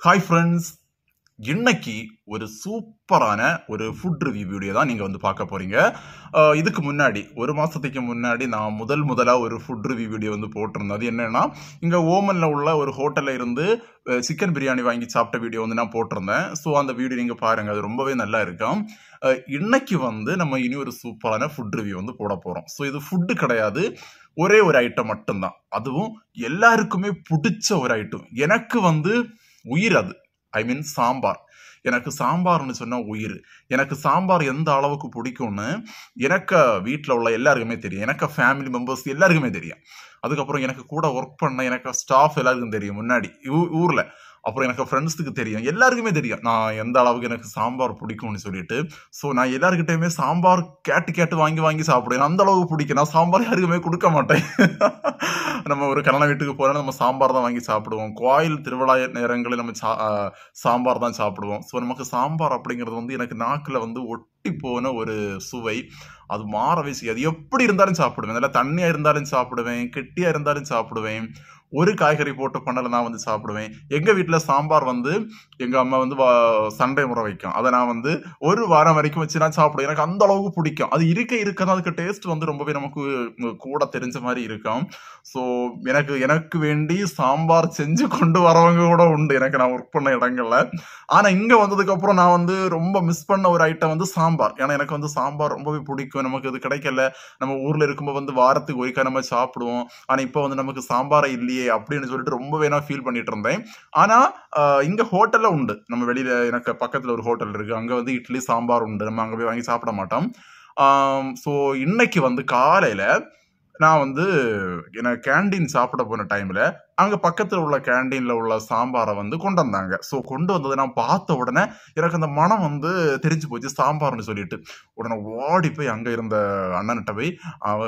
Hi friends, இன்னைக்கு ஒரு சூப்பரான ஒரு ஃபுட் ரிவ்யூ வீடியோ தான் நீங்கள் வந்து பார்க்க போகிறீங்க. இதுக்கு முன்னாடி ஒரு மாதத்துக்கு முன்னாடி நான் முதலாக ஒரு ஃபுட் ரிவ்யூ வீடியோ வந்து போட்டிருந்தேன். அது என்னென்னா, இங்கே ஓமனில் உள்ள ஒரு ஹோட்டலில் இருந்து சிக்கன் பிரியாணி வாங்கி சாப்பிட்ட வீடியோ வந்து நான் போட்டிருந்தேன். ஸோ அந்த வீடியோ நீங்கள் பாருங்கள், அது ரொம்பவே நல்லா இருக்கும். இன்னைக்கு வந்து நம்ம இனி ஒரு சூப்பரான ஃபுட் ரிவ்யூ வந்து போட போகிறோம். ஸோ இது ஃபுட்டு கிடையாது, ஒரே ஒரு ஐட்டம் மட்டும்தான். அதுவும் எல்லாருக்குமே பிடிச்ச ஒரு ஐட்டம். எனக்கு வந்து உயிர் அது. ஐ மீன் சாம்பார். எனக்கு சாம்பார்னு சொன்னா உயிர். எனக்கு சாம்பார் எந்த அளவுக்கு பிடிக்கும்னு எனக்கு வீட்டில் உள்ள எல்லாருக்குமே தெரியும். எனக்கு ஃபேமிலி மெம்பர்ஸ் எல்லாருக்குமே தெரியும். அதுக்கப்புறம் எனக்கு கூட ஒர்க் பண்ண எனக்கு ஸ்டாஃப் எல்லாருக்கும் தெரியும். முன்னாடி ஊர்ல அப்புறம் எனக்கு ஃப்ரெண்ட்ஸுக்கு தெரியும், எல்லாருக்குமே தெரியும் நான் எந்த அளவுக்கு எனக்கு சாம்பார் பிடிக்கும்னு சொல்லிட்டு. ஸோ நான் எல்லாருக்கிட்டையுமே சாம்பார் கேட்டு வாங்கி சாப்பிடுவேன். அந்த அளவுக்கு பிடிக்கும். நான் சாம்பார் யாருக்குமே கொடுக்க மாட்டேன். நம்ம ஒரு கல்யாண வீட்டுக்கு போனால் நம்ம சாம்பார் தான் வாங்கி சாப்பிடுவோம். கோயில் திருவிழா நேரங்களில் நம்ம சாம்பார் தான் சாப்பிடுவோம். ஸோ நமக்கு சாம்பார் அப்படிங்கிறது வந்து எனக்கு நாக்கில் வந்து ஒட்டி போன ஒரு சுவை. அது மாறவே செய்யாது. எப்படி இருந்தாலும் சாப்பிடுவேன். நல்லா தண்ணியாக இருந்தாலும் சாப்பிடுவேன், கெட்டியாக இருந்தாலும் சாப்பிடுவேன். ஒரு காய்கறி போட்டு பண்ணல நான் வந்து சாப்பிடுவேன். எங்க வீட்டில் சாம்பார் வந்து எங்க அம்மா வந்து சண்டே முறை வைக்கும். அதை நான் வந்து ஒரு வாரம் வரைக்கும் வச்சு நான் சாப்பிடுவேன். எனக்கு அந்த அளவுக்கு பிடிக்கும். அது இருக்க தான் அதுக்கு டேஸ்ட் வந்து ரொம்பவே நமக்கு கூட தெரிஞ்ச மாதிரி இருக்கும். ஸோ எனக்கு வேண்டி சாம்பார் செஞ்சு கொண்டு வரவங்க கூட உண்டு எனக்கு, நான் ஒர்க் பண்ண இடங்கள்ல. ஆனா இங்க வந்ததுக்கு அப்புறம் நான் வந்து ரொம்ப மிஸ் பண்ண ஒரு ஐட்டம் வந்து சாம்பார். ஏன்னா எனக்கு வந்து சாம்பார் ரொம்பவே பிடிக்கும். நமக்கு இது கிடைக்கல. நம்ம ஊர்ல இருக்கும்போது வந்து வாரத்துக்கு ஒருக்கா நம்ம சாப்பிடுவோம். ஆனா இப்ப வந்து நமக்கு சாம்பாரை இல்லையே அப்படின்னு சொல்லிட்டு ரொம்பவே நான் ஃபீல் பண்ணிட்டு இருந்தேன். ஆனா இங்க ஹோட்டல்ல உண்டு. நம்ம வெளியில எனக்கு பக்கத்துல ஒரு ஹோட்டல் இருக்கு. அங்க வந்து இட்லி சாம்பார் உண்டு. நம்ம அங்க போய் வாங்கி சாப்பிட மாட்டோம். ஸோ இன்னைக்கு வந்து காலையில நான் வந்து எனக்கு கேண்டீன் சாப்பிட போன டைம்ல அங்க பக்கத்துல உள்ள கேண்டீன்ல உள்ள சாம்பாரை வந்து கொண்டு வந்தாங்க. ஸோ கொண்டு வந்ததை நான் பார்த்த உடனே எனக்கு அந்த மனம் வந்து தெரிஞ்சு போச்சு சாம்பார்னு சொல்லிட்டு. உடனே ஓடி போய் அங்க இருந்த அண்ணன்கிட்ட போய்,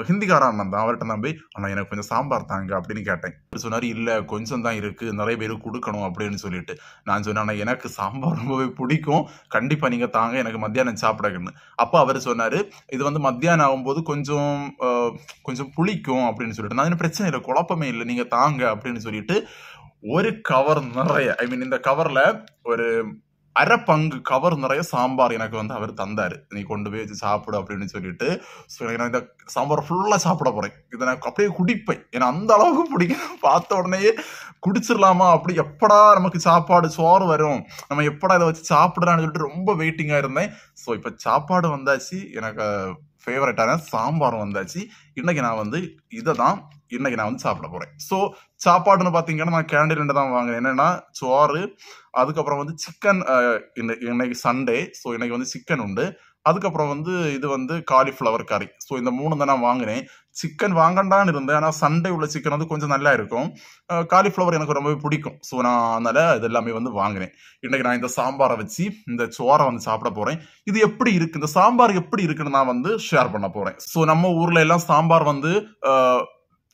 ஹிந்திக்கார அண்ணன் தான், அவர்கிட்ட நான் போய், அண்ணா எனக்கு கொஞ்சம் சாம்பார் தாங்க அப்படின்னு கேட்டேன். சொன்னாரு, இல்ல கொஞ்சம் தான் இருக்கு, நிறைய பேருக்கு கொடுக்கணும் அப்படின்னு சொல்லிட்டு. நான் சொன்னேன், எனக்கு சாம்பார் ரொம்பவே பிடிக்கும், கண்டிப்பா நீங்க தாங்க, எனக்கு மத்தியானம் சாப்பிடக்குன்னு. அப்ப அவர் சொன்னாரு, இது வந்து மத்தியானம் ஆகும்போது கொஞ்சம் புளிக்கும் அப்படின்னு சொல்லிட்டு. நான் பிரச்சனை இல்லை, குழப்பமே இல்லை, நீங்க தாங்க அப்படின்னு சொல்லிட்டு ஒரு கவர் நிறைய, ஐ மீன் இந்த கவர்ல ஒரு அரை பங்கு கவர் நிறைய சாம்பார் எனக்கு வந்து அவர் தந்தாரு. நீ கொண்டு போய் வச்சு சாப்பிடு அப்படின்னு சொல்லிட்டு. நான் இந்த சாம்பார் ஃபுல்லா சாப்பிட போறேன். இதை நான் அப்படியே குடிப்பேன். ஏன்னா அந்த அளவுக்கு பிடிக்கும். பார்த்த உடனே குடிச்சிடலாமா, அப்படி எப்படா நமக்கு சாப்பாடு சோறு வரும், நம்ம எப்படா இதை வச்சு சாப்பிடலான்னு சொல்லிட்டு ரொம்ப வெயிட்டிங்கா இருந்தேன். ஸோ இப்ப சாப்பாடு வந்தாச்சு, எனக்கு ஃபேவரட்டான சாம்பார் வந்தாச்சு. இன்னைக்கு நான் வந்து இதை தான் இன்னைக்கு நான் வந்து சாப்பிட போறேன். ஸோ சாப்பாடுன்னு பாத்தீங்கன்னா நான் கேண்டீன்ல தான் வாங்குறேன். என்னன்னா சோறு, அதுக்கப்புறம் வந்து சிக்கன். இன்னைக்கு சண்டே, ஸோ இன்னைக்கு வந்து சிக்கன் உண்டு. அதுக்கப்புறம் வந்து இது வந்து காலிஃப்ளவர் கறி. ஸோ இந்த 3 தான் நான் வாங்கினேன். சிக்கன் வாங்கண்டான்னு இருந்தேன், ஆனால் சண்டே உள்ள சிக்கன் வந்து கொஞ்சம் நல்லா இருக்கும். காலிஃப்ளவர் எனக்கு ரொம்பவே பிடிக்கும். ஸோ நான் அதனால இது எல்லாமே வந்து வாங்கினேன். இன்னைக்கு நான் இந்த சாம்பாரை வச்சு இந்த சோறை வந்து சாப்பிட போறேன். இது எப்படி இருக்கு, இந்த சாம்பார் எப்படி இருக்குன்னு நான் வந்து ஷேர் பண்ண போறேன். ஸோ நம்ம ஊர்ல எல்லாம் சாம்பார் வந்து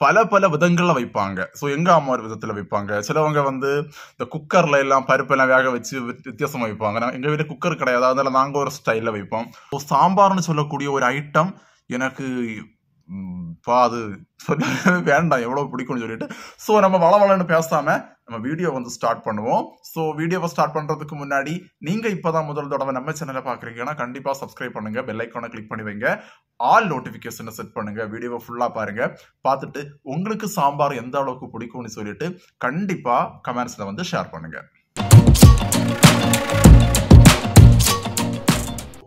பல விதங்கள்ல வைப்பாங்க. ஸோ எங்க அம்மா ஒரு விதத்துல வைப்பாங்க. சிலவங்க வந்து இந்த குக்கர்ல எல்லாம் பருப்பெல்லாம் வேக வச்சு வித்தியாசமா வைப்பாங்க. எங்க வீட்டு குக்கர் கிடையாது, அதனால நாங்க ஒரு ஸ்டைல்ல வைப்போம். ஸோ சாம்பார்னு சொல்லக்கூடிய ஒரு ஐட்டம் எனக்கு அது வேண்டாம், எவ்வளவு பிடிக்கும்னு சொல்லிட்டு. ஸோ நம்ம வளவளன்னு பேசாம நம்ம வீடியோ வந்து ஸ்டார்ட் பண்ணுவோம். ஸோ வீடியோவை ஸ்டார்ட் பண்றதுக்கு முன்னாடி நீங்க இப்பதான் முதல் தடவை நம்ம சேனலை பாக்குறீங்கன்னா கண்டிப்பா சப்ஸ்கிரைப் பண்ணுங்க, பெல் ஐக்கானை கிளிக் பண்ணி வைங்க, ஆல் நோட்டிபிகேஷனை செட் பண்ணுங்க, வீடியோவை ஃபுல்லா பாருங்க. பார்த்துட்டு உங்களுக்கு சாம்பார் எந்த அளவுக்கு பிடிக்கும்னு சொல்லிட்டு கண்டிப்பா கமெண்ட்ஸ்ல வந்து ஷேர் பண்ணுங்க.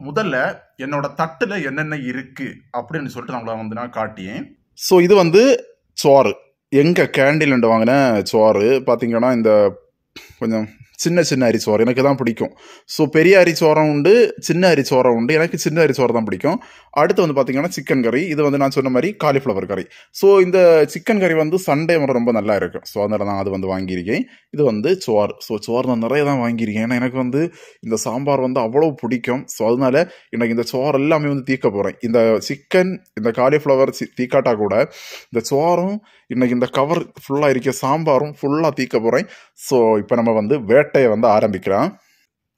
முதல்ல என்னோட தட்டுல என்னென்ன இருக்கு அப்படின்னு சொல்லிட்டு நம்மள வந்து நான் காட்டியேன். ஸோ இது வந்து சோறு. எங்க கேண்டீன்ல வாங்கின சோறு பாத்தீங்கன்னா இந்த கொஞ்சம் சின்ன அரி சோறு எனக்கு தான் பிடிக்கும். ஸோ பெரிய அரி சோரம் உண்டு, சின்ன அரி சோரம் உண்டு. எனக்கு சின்ன அரி சோறு தான் பிடிக்கும். அடுத்து வந்து பார்த்தீங்கன்னா சிக்கன் கறி. இது வந்து நான் சொன்ன மாதிரி காலிஃப்ளவர் கறி. ஸோ இந்த சிக்கன் கறி வந்து சண்டே முறை ரொம்ப நல்லா இருக்கும். ஸோ அதனால நான் அது வந்து வாங்கியிருக்கேன். இது வந்து சோறு. ஸோ சோறு நான் நிறைய தான் வாங்கியிருக்கேன். ஏன்னா எனக்கு வந்து இந்த சாம்பார் வந்து அவ்வளோ பிடிக்கும். ஸோ அதனால எனக்கு இந்த சோறு எல்லாமே வந்து தீக்க போகிறேன். இந்த சிக்கன், இந்த காலிஃப்ளவர் தீக்காட்டா கூட இந்த சோறும் இன்னைக்கு இந்த கவர் ஃபுல்லாக இருக்க சாம்பாரும் ஃபுல்லாக தீக்க போகிறேன். ஸோ இப்போ நம்ம வந்து வேட்டையை வந்து ஆரம்பிக்கலாம்.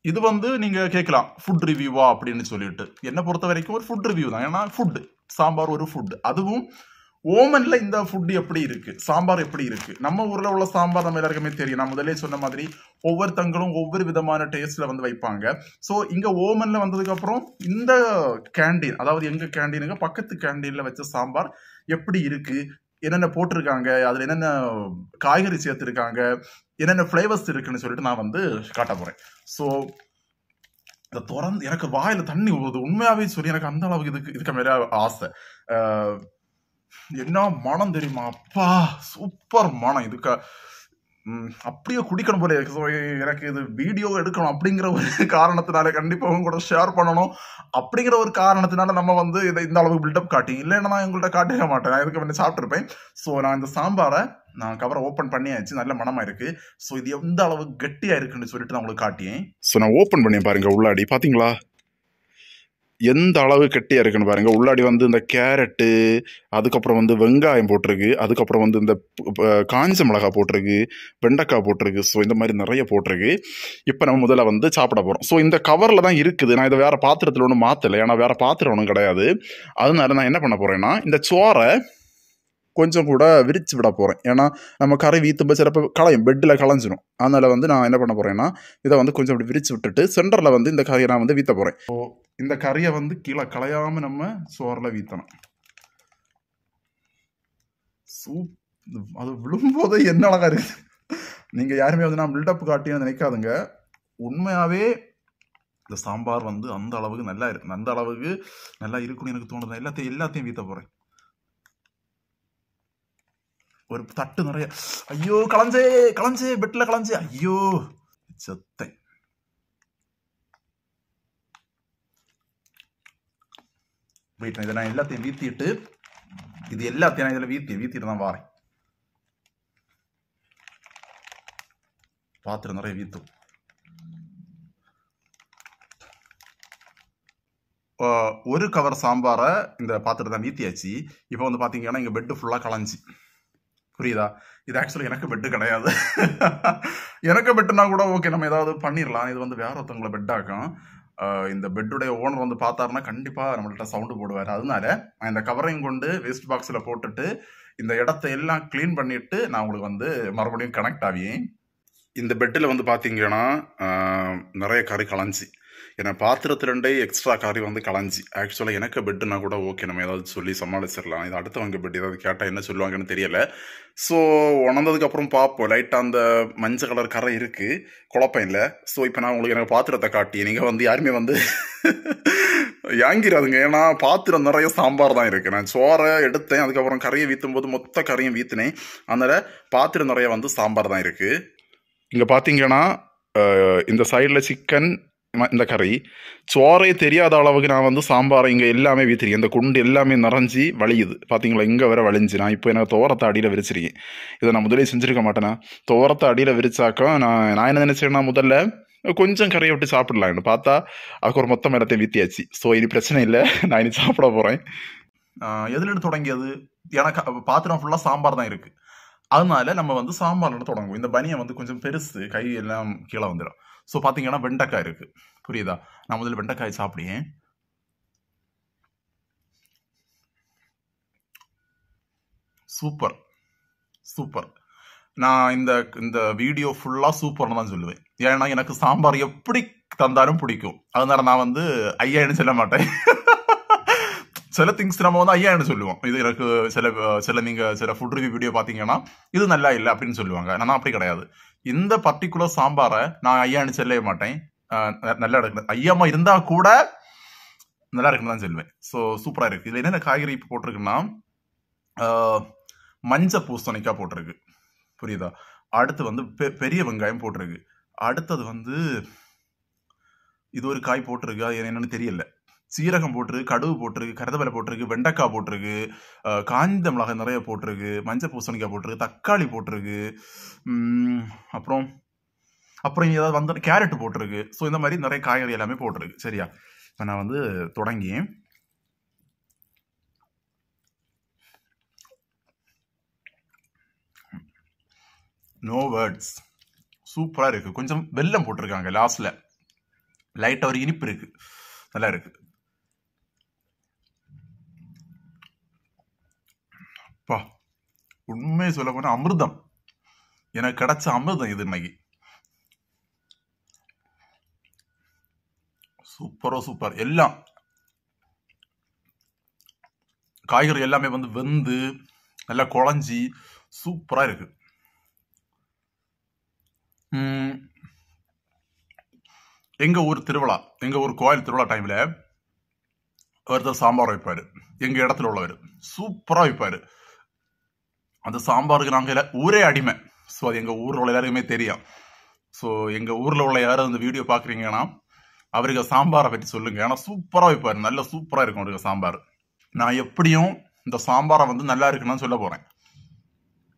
இது வந்து நீங்க கேட்கலாம், ஃபுட் ரிவ்யூவா அப்படின்னு சொல்லிட்டு. என்னை பொறுத்த வரைக்கும் ஒரு ஃபுட் ரிவ்யூ தான். ஏன்னா ஃபுட், சாம்பார் ஒரு ஃபுட், அதுவும் ஓமன்ல இந்த ஃபுட் எப்படி இருக்கு, சாம்பார் எப்படி இருக்கு? நம்ம ஊர்ல உள்ள சாம்பார் நம்ம எல்லாருக்குமே தெரியும். நான் முதலே சொன்ன மாதிரி ஒவ்வொருத்தங்களும் ஒவ்வொரு விதமான டேஸ்ட்ல வந்து வைப்பாங்க. ஸோ இங்க ஓமன்ல வந்ததுக்கு அப்புறம் இந்த கேண்டீன், அதாவது எங்க கேண்டீனுங்க பக்கத்து கேண்டீன்ல வச்ச சாம்பார் எப்படி இருக்கு, என்னென்ன போட்டிருக்காங்க, அதுல என்னென்ன காய்கறி சேர்த்திருக்காங்க, என்னென்ன ஃபிளேவர்ஸ் இருக்குன்னு சொல்லிட்டு நான் வந்து காட்ட போறேன். ஸோ இதை திறந்து எனக்கு வாயில தண்ணி ஊறுது. உண்மையாவே சொல்லி எனக்கு அந்த அளவுக்கு இதுக்கு மேல ஆசை. என்ன மனம் தெரியுமா? அப்பா சூப்பர் மனம். இதுக்கு அப்படியே குடிக்கணும் போல எனக்கு. இது வீடியோ எடுக்கணும் அப்படிங்கிற ஒரு காரணத்தினால, கண்டிப்பா உங்க கூட ஷேர் பண்ணணும் அப்படிங்கிற ஒரு காரணத்தினால நம்ம வந்து இதை இந்த அளவுக்கு பில்டப் காட்டி, இல்லைன்னா நான் உங்கள்கிட்ட காட்டிக்க மாட்டேன். நான் இதுக்கு வந்து சாப்பிட்டுருப்பேன். ஸோ நான் இந்த சாம்பாரை நான் கவரை ஓப்பன் பண்ணியாச்சு, நல்ல மனமா இருக்கு. ஸோ இது எந்த அளவு கெட்டியா இருக்குன்னு சொல்லிட்டு நான் உங்களுக்கு காட்டியேன். ஸோ நான் ஓப்பன் பண்ணி பாருங்க, உள்ளாடி பாத்தீங்களா எந்த அளவு கெட்டியா இருக்குன்னு பாருங்க. உள்ளாடி வந்து இந்த கேரட்டு, அதுக்கப்புறம் வந்து வெங்காயம் போட்டிருக்கு, அதுக்கப்புறம் வந்து இந்த காஞ்ச மிளகாய் போட்டிருக்கு, வெண்டைக்காய் போட்டிருக்கு. ஸோ இந்த மாதிரி நிறைய போட்டிருக்கு. இப்போ நம்ம முதல்ல வந்து சாப்பிட போறோம். ஸோ இந்த கவர்ல தான் இருக்குது. நான் இதை வேற பாத்திரத்தில் ஒன்றும் மாத்தலை, ஏன்னா வேற பாத்திரம் ஒன்றும் கிடையாது. அதனால நான் என்ன பண்ண போறேன்னா, இந்த சோறை கொஞ்சம் கூட விரிச்சு விட போறேன். ஏன்னா நம்ம கரை வீத்தும்ப சிறப்பு களையும், பெட்டில் களைஞ்சிடும். அதனால வந்து நான் என்ன பண்ண போறேன்னா, இதை வந்து கொஞ்சம் அப்படி விரிச்சு விட்டுட்டு சென்டர்ல வந்து இந்த கறியை நான் வந்து வீத்த போறேன். இந்த கறியை வந்து கீழே களையாம நம்ம சோறில் வீத்தணும். அது விழும்போது என்ன அழகா இருக்கு. நீங்க யாருமே வந்து நான் பில்டப் காட்டின்னு நினைக்காதுங்க. உண்மையாவே இந்த சாம்பார் வந்து அந்த அளவுக்கு நல்லா இருக்கு, அந்த அளவுக்கு நல்லா இருக்குன்னு எனக்கு தோணுது. எல்லாத்தையும் வீத்த போறேன். ஒரு தட்டு நிறைய. ஐயோ களைஞ்சே பெட்ல களைஞ்சே. ஐயோ செத்தை. வெயிட், இதை நான் எல்லாத்தையும் வீத்திட்டு, இது எல்லாத்தையும் நான் இதில் வீத்திட்டு தான் வாரேன். பாத்திரம் நிறைய வீத்தும். ஒரு கவர் சாம்பாரை இந்த பாத்திரம் தான் வீத்தியாச்சு. இப்போ வந்து பார்த்தீங்கன்னா இங்கே பெட்டு ஃபுல்லாக களைஞ்சி, புரியுதா? இது ஆக்சுவலி எனக்கு பெட்டு கிடையாது. எனக்கு பெட்டுனா கூட ஓகே, நம்ம ஏதாவது பண்ணிடலாம். இது வந்து வேற ஒருத்தவங்களை பெட்டாக்கும். இந்த பெட்டுடைய ஓனர் வந்து பார்த்தாருன்னா கண்டிப்பா நம்மள்ட்ட சவுண்டு போடுவார். அதனால நான் இந்த கவரையும் கொண்டு வேஸ்ட் பாக்ஸில் போட்டுட்டு இந்த இடத்த எல்லாம் கிளீன் பண்ணிட்டு நான் உங்களுக்கு வந்து மறுபடியும் கனெக்ட் ஆகியேன். இந்த பெட்டில் வந்து பார்த்தீங்கன்னா நிறைய கறி களைஞ்சி, ஏன்னா பாத்திரத்துலேருந்தே எக்ஸ்ட்ரா கறி வந்து களைஞ்சி. ஆக்சுவலாக எனக்கு பெட்டுனா கூட ஓகே, நம்ம ஏதாவது சொல்லி சமாளிச்சிடலாம். இது அடுத்தவங்க பெட் ஏதாவது கேட்டால் என்ன சொல்லுவாங்கன்னு தெரியல. ஸோ உணர்ந்ததுக்கப்புறம் பார்ப்போம். லைட்டாக அந்த மஞ்சள் கலர் கரை இருக்குது, குழப்பம் இல்லை. ஸோ இப்போ நான் உங்களுக்கு எனக்கு பாத்திரத்தை காட்டி, நீங்கள் வந்து யாருமே வந்து யாங்கிறாதுங்க. ஏன்னா பாத்திரம் நிறைய சாம்பார் தான் இருக்குது. நான் சோறை எடுத்தேன், அதுக்கப்புறம் கறியை வீத்தும் போது மொத்த கறியும் வீத்தினேன். அதனால் பாத்திரம் நிறைய வந்து சாம்பார் தான் இருக்குது. இங்கே பார்த்தீங்கன்னா இந்த சைடில் சிக்கன், இந்த கறி, சோறே தெரியாத அளவுக்கு நான் வந்து சாம்பாரை இங்கே எல்லாமே வீத்திருக்கேன். இந்த குண்டு எல்லாமே நிறைஞ்சி வலியுது பார்த்தீங்களா, இங்கே வர வலிஞ்சு. நான் இப்போ எனக்கு தோரத்தை அடியில் விரிச்சிருக்கேன். இதை நான் முதலே செஞ்சுருக்க மாட்டேனா. தோரத்தை அடியில் விரிச்சாக்கா நான் என்ன நினச்சேன்னா, முதல்ல கொஞ்சம் கறியை விட்டு சாப்பிடலாம்னு பார்த்தா அதுக்கு ஒரு மொத்தம் இடத்தையும் வீத்தியாச்சு. ஸோ இனி பிரச்சனை இல்லை, நான் இனி சாப்பிட போகிறேன். எதுலேருந்து தொடங்கியது? எனக்கு பாத்திரம் ஃபுல்லாக சாம்பார் தான் இருக்குது. அதனால நம்ம வந்து சாம்பார்ல தொடங்குவோம். இந்த பனியை வந்து கொஞ்சம் பெருசு, கை எல்லாம் கீழே வந்துடும். ஸோ பார்த்தீங்கன்னா வெண்டைக்காய் இருக்கு, புரியுதா? நான் முதல்ல வெண்டைக்காய் சாப்பிடுவேன். Super super. நான் இந்த வீடியோ ஃபுல்லாக சூப்பர்னு தான் சொல்லுவேன். ஏன்னா எனக்கு சாம்பார் எப்படி தந்தாலும் பிடிக்கும். அதனால நான் வந்து ஐயான்னு சொல்ல மாட்டேன். சில திங்ஸ் நம்ம வந்து ஐயான்னு சொல்லுவோம். இது எனக்கு சில ஃபுட் ரிவ்யூ வீடியோ பார்த்தீங்கன்னா இது நல்லா இல்லை அப்படின்னு சொல்லுவாங்க. நான் அப்படி கிடையாது. இந்த பர்டிகுலர் சாம்பாரை நான் ஐயான்னு சொல்லவே மாட்டேன். நல்லா இருக்கு, ஐயாமா இருந்தா கூட நல்லா இருக்குன்னு தான் சொல்லுவேன். ஸோ சூப்பராக இருக்கு. இதில் என்னென்ன காய்கறி இப்போ போட்டிருக்குன்னா, மஞ்சள் பூசணிக்காய் போட்டிருக்கு, புரியுதா? அடுத்து வந்து பெரிய வெங்காயம் போட்டிருக்கு. அடுத்தது வந்து இது ஒரு காய் போட்டிருக்கு, அது என்னன்னு தெரியல. சீரகம் போட்டிருக்கு, கடுகு போட்டிருக்கு, கருவேப்பிலை போட்டிருக்கு, வெண்டைக்காய் போட்டிருக்கு, காஞ்ச மிளகாய் நிறைய போட்டிருக்கு, மஞ்சள் பூசணிக்காய் போட்டிருக்கு, தக்காளி போட்டிருக்கு, அப்புறம் ஏதாவது வந்து கேரட் போட்டிருக்கு. ஸோ இந்த மாதிரி நிறைய காய்கறி எல்லாமே போட்டிருக்கு. சரியா? இப்போ நான் வந்து தொடங்கி நோ வேர்ட்ஸ், சூப்பராக இருக்கு. கொஞ்சம் வெல்லம் போட்டிருக்காங்க லாஸ்ட்ல, லைட்டாக ஒரு இனிப்பு இருக்கு, நல்லா இருக்கு. பா உண்மையை சொல்ல போனா அமிர்தம், எனக்கு கிடைச்ச அமிர்தம் இது இன்னைக்கு. சூப்பரோ சூப்பர். எல்லாம் காய்கறி எல்லாமே வந்து வெந்து நல்லா குழஞ்சி சூப்பரா இருக்கு. எங்க ஊர் திருவிழா, எங்க ஊர் கோயில் திருவிழா டைம்ல ஒருத்தர் சாம்பார் வைப்பாரு, எங்க இடத்துல உள்ளவர் சூப்பரா வைப்பாரு. அந்த சாம்பாருக்கு நாங்க ஊரே அடிமை. ஸோ அது எங்க ஊர்ல உள்ள எல்லாருக்குமே தெரியும். ஸோ எங்க ஊர்ல உள்ள யாரும் அந்த வீடியோ பாக்குறீங்கன்னா அவருக்கு சாம்பாரை பற்றி சொல்லுங்க. ஏன்னா சூப்பரா வைப்பாரு, நல்ல சூப்பரா இருக்கும் அவருக்கு சாம்பார். நான் எப்படியும் இந்த சாம்பாரை வந்து நல்லா இருக்குன்னு சொல்ல போறேன்.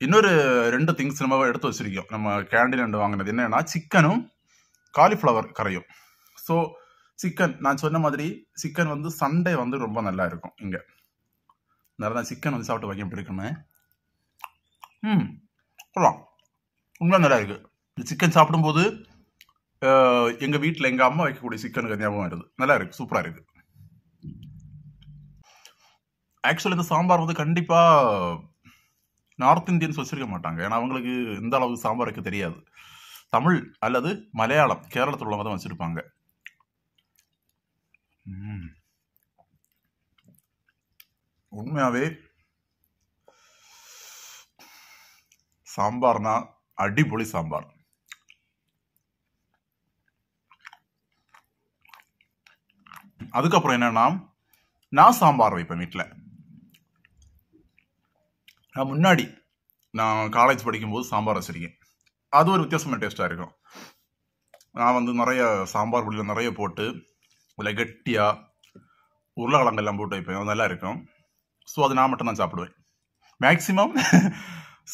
இன்னொரு 2 திங்ஸ் நம்ம எடுத்து வச்சிருக்கோம். நம்ம கேண்டீன் வாங்கினது என்னன்னா சிக்கனும் காலிஃப்ளவர் கரையும். ஸோ சிக்கன் நான் சொன்ன மாதிரி சிக்கன் வந்து சண்டே வந்து ரொம்ப நல்லா இருக்கும். இங்க நல்லா சிக்கன் வந்து சாப்பிட்டு வைக்க பிடிக்குமே. உண்மை நல்லா இருக்கு. சிக்கன் சாப்பிடும்போது எங்க வீட்டில் எங்க அம்மா வைக்கக்கூடிய சிக்கனுக்கு ஞாபகம் வருது. நல்லா இருக்கு, சூப்பரா இருக்கு. ஆக்சுவலி இந்த சாம்பார் வந்து கண்டிப்பா நார்த் இந்தியன்ஸ் வச்சிருக்க மாட்டாங்க. ஏன்னா அவங்களுக்கு இந்த அளவுக்கு சாம்பார் வைக்க தெரியாது. தமிழ் அல்லது மலையாளம், கேரளத்தில் உள்ளவங்க தான் வச்சிருப்பாங்க. உண்மையாவே சாம்பார்னா அடிப்பொலி சாம்பார். அதுக்கப்புறம் என்னன்னா நான் சாம்பார் வைப்பேன் வீட்டில். முன்னாடி நான் காலேஜ் படிக்கும்போது சாம்பார் வச்சிருக்கேன். அது ஒரு வித்தியாசமான டேஸ்டா இருக்கும். நான் வந்து நிறைய சாம்பார் பொடியில் நிறைய போட்டு இல்லை கெட்டியா உருளைக்கிழங்கு எல்லாம் போட்டு வைப்பேன். அது நல்லா இருக்கும். ஸோ அது நான் மட்டும் தான் சாப்பிடுவேன். மேக்சிமம்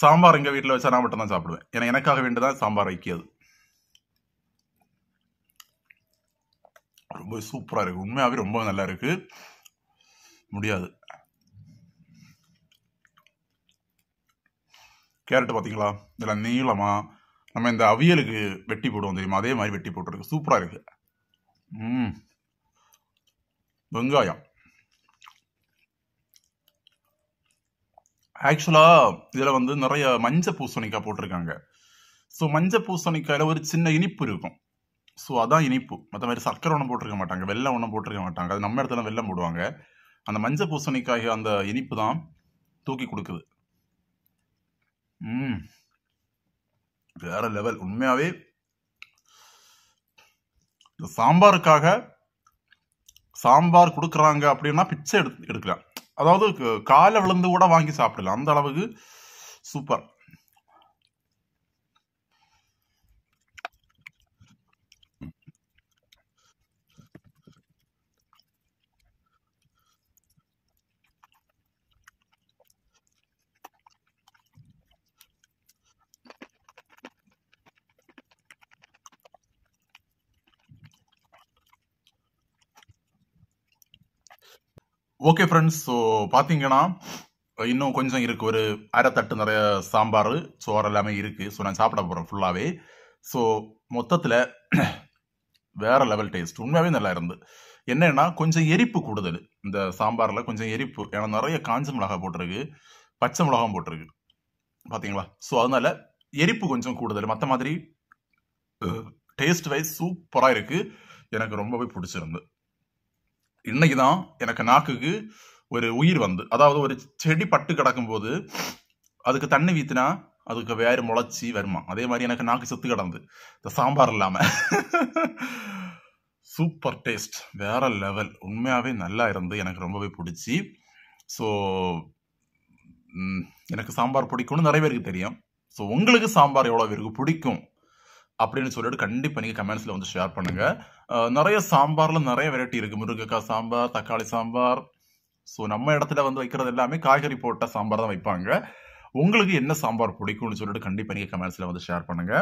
சாம்பார் எங்கள் வீட்டில் வச்சா நான் மட்டும் தான் சாப்பிடுவேன். ஏன்னா எனக்காக வேண்டியதான் சாம்பார் வைக்கிறது. ரொம்ப சூப்பரா இருக்கு, உண்மையாவே ரொம்ப நல்லா இருக்கு. முடியாது. கேரட் பாத்தீங்களா, இதெல்லாம் நீளமா நம்ம இந்த அவியலுக்கு வெட்டி போடுவோம் தெரியுமா, அதே மாதிரி வெட்டி போட்டுருக்கு. சூப்பரா இருக்கு. வெங்காயம் ஆக்சுவலா இதுல வந்து நிறைய மஞ்ச பூசணிக்காய் போட்டிருக்காங்க. ஸோ மஞ்ச பூசணிக்காயில ஒரு சின்ன இனிப்பு இருக்கும். ஸோ அதான் இனிப்பு. மற்ற மாதிரி சர்க்கரை ஒன்றும் போட்டிருக்க மாட்டாங்க, வெள்ளம் ஒன்றும் போட்டிருக்க மாட்டாங்க. அது நம்ம இடத்துல வெள்ளம் போடுவாங்க. அந்த மஞ்ச பூசணிக்காய் அந்த இனிப்பு தான் தூக்கி கொடுக்குது. வேற லெவல். உண்மையாவே இந்த சாம்பாருக்காக சாம்பார் கொடுக்குறாங்க அப்படின்னா பிச்சை எடுக்கலாம். அதாவது காலை விழுந்து கூட வாங்கி சாப்பிடலாம், அந்த அளவுக்கு சூப்பர். ஓகே ஃப்ரெண்ட்ஸ், ஸோ பார்த்தீங்கன்னா இன்னும் கொஞ்சம் இருக்கு. ஒரு அரை தட்டு நிறைய சாம்பார் சோறு எல்லாமே இருக்கு. ஸோ நான் சாப்பிட போறேன் ஃபுல்லாவே. ஸோ மொத்தத்தில் வேற லெவல் டேஸ்ட், உண்மையாவே நல்லா இருந்து. என்னன்னா கொஞ்சம் எரிப்பு கூடுதல் இந்த சாம்பார்ல, கொஞ்சம் எரிப்பு. ஏன்னா நிறைய காஞ்ச மிளகாய் போட்டிருக்கு, பச்சை மிளகாய் போட்டிருக்கு பாத்தீங்களா. ஸோ அதனால எரிப்பு கொஞ்சம் கூடுதல். மற்ற மாதிரி டேஸ்ட் வைஸ் சூப்பரா இருக்கு, எனக்கு ரொம்பவே பிடிச்சிருந்து. இன்னைக்குதான் எனக்கு நாக்குக்கு ஒரு உயிர் வந்து, அதாவது ஒரு செடி பட்டு கிடக்கும் போது அதுக்கு தண்ணி வீத்தினா அதுக்கு வேறு முளைச்சி வருமா, அதே மாதிரி எனக்கு நாக்கு செத்து கிடந்து இந்த சாம்பார் இல்லாம. சூப்பர் டேஸ்ட், வேற லெவல். உண்மையாவே நல்லா இருந்து எனக்கு ரொம்பவே பிடிச்சி. ஸோ எனக்கு சாம்பார் பிடிக்கும்னு நிறைய பேருக்கு தெரியும். ஸோ உங்களுக்கு சாம்பார் எவ்வளோ பேருக்கு பிடிக்கும் அப்படின்னு சொல்லிட்டு கண்டிப்பாக நீங்கள் கமெண்ட்ஸில் வந்து ஷேர் பண்ணுங்க. நிறைய சாம்பாரில் நிறைய வெரைட்டி இருக்கு. முருங்கைக்காய் சாம்பார், தக்காளி சாம்பார். ஸோ நம்ம இடத்துல வந்து வைக்கிறது எல்லாமே காய்கறி போட்ட சாம்பார் தான் வைப்பாங்க. உங்களுக்கு என்ன சாம்பார் பிடிக்கும்னு சொல்லிட்டு கண்டிப்பாக நீங்கள் கமெண்ட்ஸில் வந்து ஷேர் பண்ணுங்க.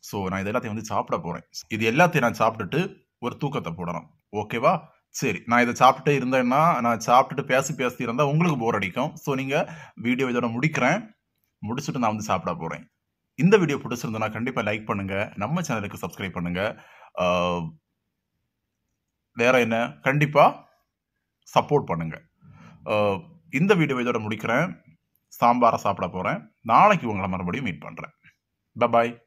ஸோ நான் இது எல்லாத்தையும் வந்து சாப்பிட போகிறேன். இது எல்லாத்தையும் நான் சாப்பிட்டுட்டு ஒரு தூக்கத்தை போடணும், ஓகேவா? சரி, நான் இதை சாப்பிட்டுட்டே இருந்தேன்னா, நான் சாப்பிட்டுட்டு பேசி இருந்தால் உங்களுக்கு போர் அடிக்கும். ஸோ நீங்கள் வீடியோ இதோட முடிச்சுட்டு நான் வந்து சாப்பிட போகிறேன். இந்த வீடியோ பிடிச்சிருந்தா கண்டிப்பாக லைக் பண்ணுங்க, நம்ம சேனலுக்கு சப்ஸ்கிரைப் பண்ணுங்க. வேற என்ன, கண்டிப்பாக சப்போர்ட் பண்ணுங்க. இந்த வீடியோ இதோட முடிக்கிறேன். சாம்பாரை சாப்பிட போகிறேன். நாளைக்கு உங்களை மறுபடியும் மீட் பண்ணுறேன். பாய்.